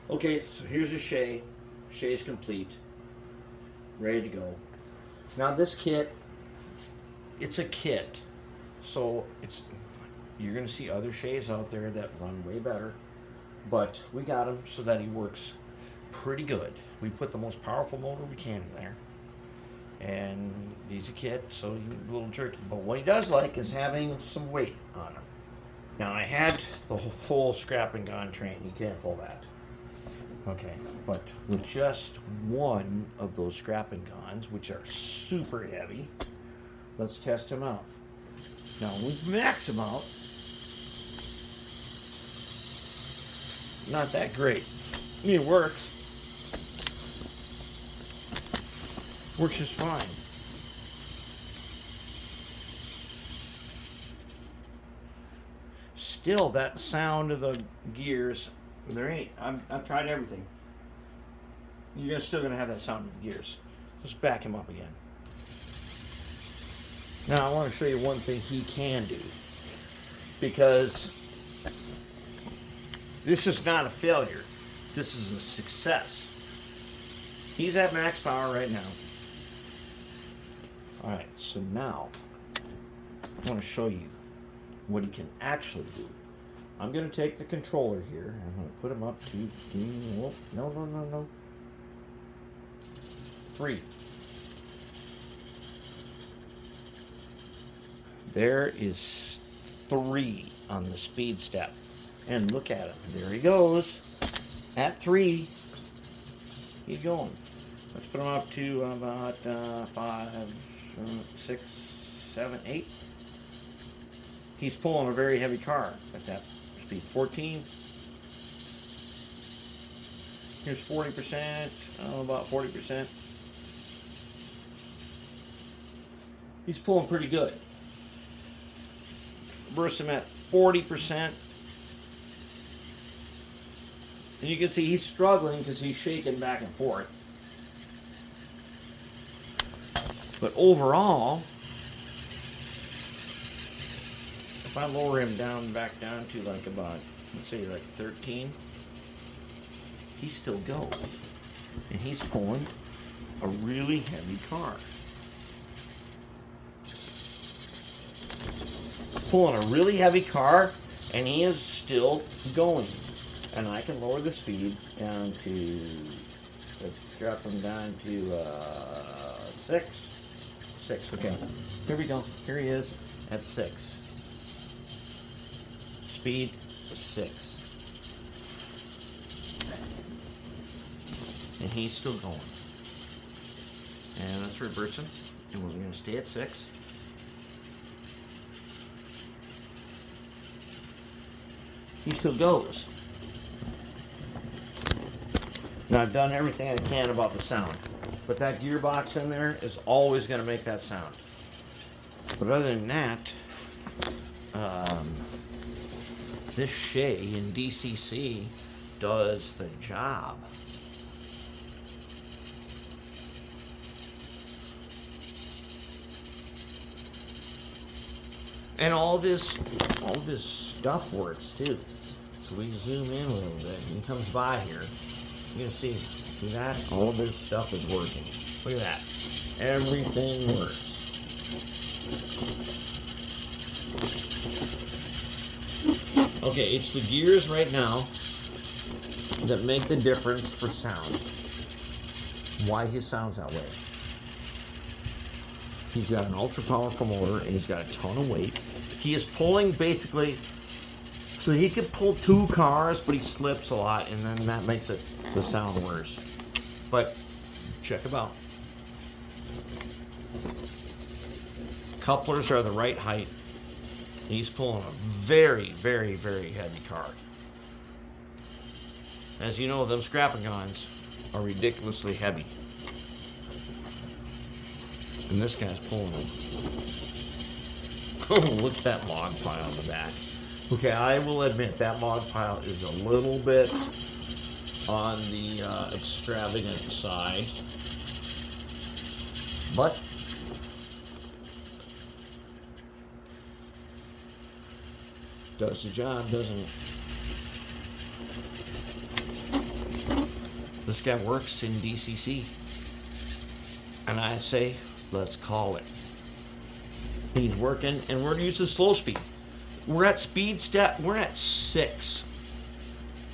Okay, so here's a Shay. Shay's complete. Ready to go. Now this kit, it's a kit. So you're going to see other Shays out there that run way better. But we got him so that he works pretty good. We put the most powerful motor we can in there. And he's a kit, so he's a little jerky. But what he does like is having some weight on him. Now I had the whole full scrap and gun train. He can't pull that. Okay, but with just one of those scrap and guns, which are super heavy, let's test him out. Now we max him out. Not that great. I mean, it works. Works just fine. Still, that sound of the gears, there ain't. I've tried everything. You're still gonna have that sound of the gears. Just back him up again. Now I want to show you one thing he can do, because this is not a failure. This is a success. He's at max power right now. Alright, so now I want to show you what he can actually do. I'm going to take the controller here. I'm going to put him up to... No. 3. There is 3 on the speed step. And look at him. There he goes. At 3. He's going. Let's put him up to about 5, 6, 7, 8. He's pulling a very heavy car at that speed. 14. Here's 40%. About 40%. He's pulling pretty good. Burst him at 40%. And you can see he's struggling because he's shaking back and forth. But overall, if I lower him back down to like about, let's say like 13, he still goes. And he's pulling a really heavy car. Pulling a really heavy car, and he is still going. And I can lower the speed down to, let's drop him down to 6. 6, okay. Here we go. Here he is at 6. Speed 6. And he's still going. And let's reverse him. And we're going to stay at 6. He still goes. Now I've done everything I can about the sound. But that gearbox in there is always going to make that sound. But other than that, this Shay in DCC does the job. And all of his stuff works too. So we zoom in a little bit. He comes by here. You can see that? All of his stuff is working. Look at that. Everything works. Okay, it's the gears right now that make the difference for sound. Why he sounds that way. He's got an ultra powerful motor and he's got a ton of weight. He is pulling basically, so he could pull 2 cars, but he slips a lot, and then that makes it the sound worse. But check him out. Couplers are the right height. He's pulling a very, very, very heavy car. As you know, them scrapping guns are ridiculously heavy. And this guy's pulling them. Oh, look at that log pile in the back. Okay, I will admit that log pile is a little bit on the extravagant side. But does the job, doesn't it? This guy works in DCC. And I say, let's call it. He's working, and we're using slow speed. We're at speed step, we're at 6.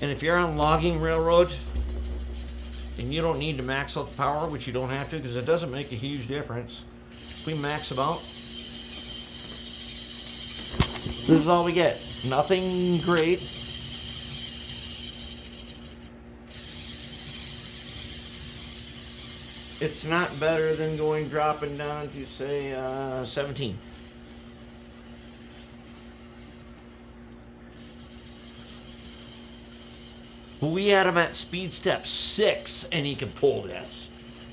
And if you're on logging railroad, and you don't need to max out the power, which you don't have to, because it doesn't make a huge difference. If we max them out, this is all we get. Nothing great. It's not better than dropping down to, say, 17. But we had him at speed step 6, and he can pull this.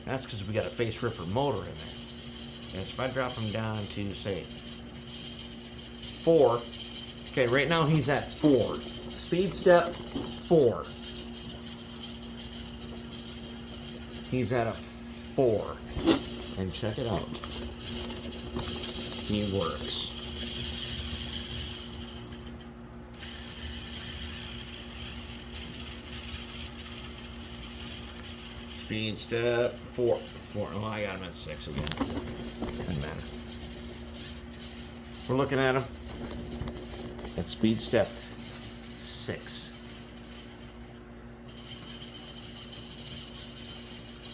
That's because we got a face ripper motor in there. And if I drop him down to, say, 4. Okay, right now he's at 4. Speed step 4. He's at a 4. And check it out. He works. Speed step 4. Oh, I got him at 6 again. Doesn't matter. We're looking at him at speed step 6.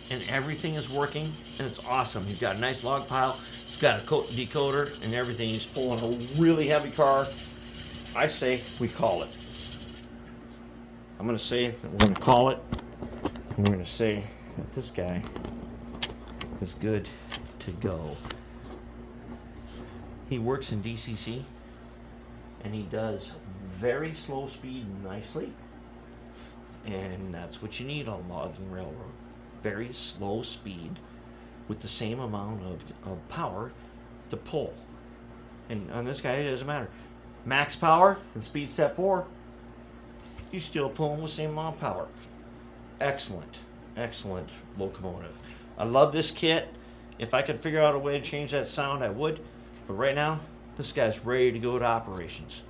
And everything is working, and it's awesome. He's got a nice log pile. He's got a decoder and everything. He's pulling a really heavy car. I say we call it. I'm going to say that we're going to call it. And we're going to say that this guy is good to go. He works in DCC, and he does very slow speed nicely. And that's what you need on logging railroad. Very slow speed with the same amount of power to pull. And on this guy, it doesn't matter. Max power and speed step 4, you still pulling with the same amount of power. Excellent, excellent locomotive. I love this kit. If I could figure out a way to change that sound, I would. But right now, this guy's ready to go to operations.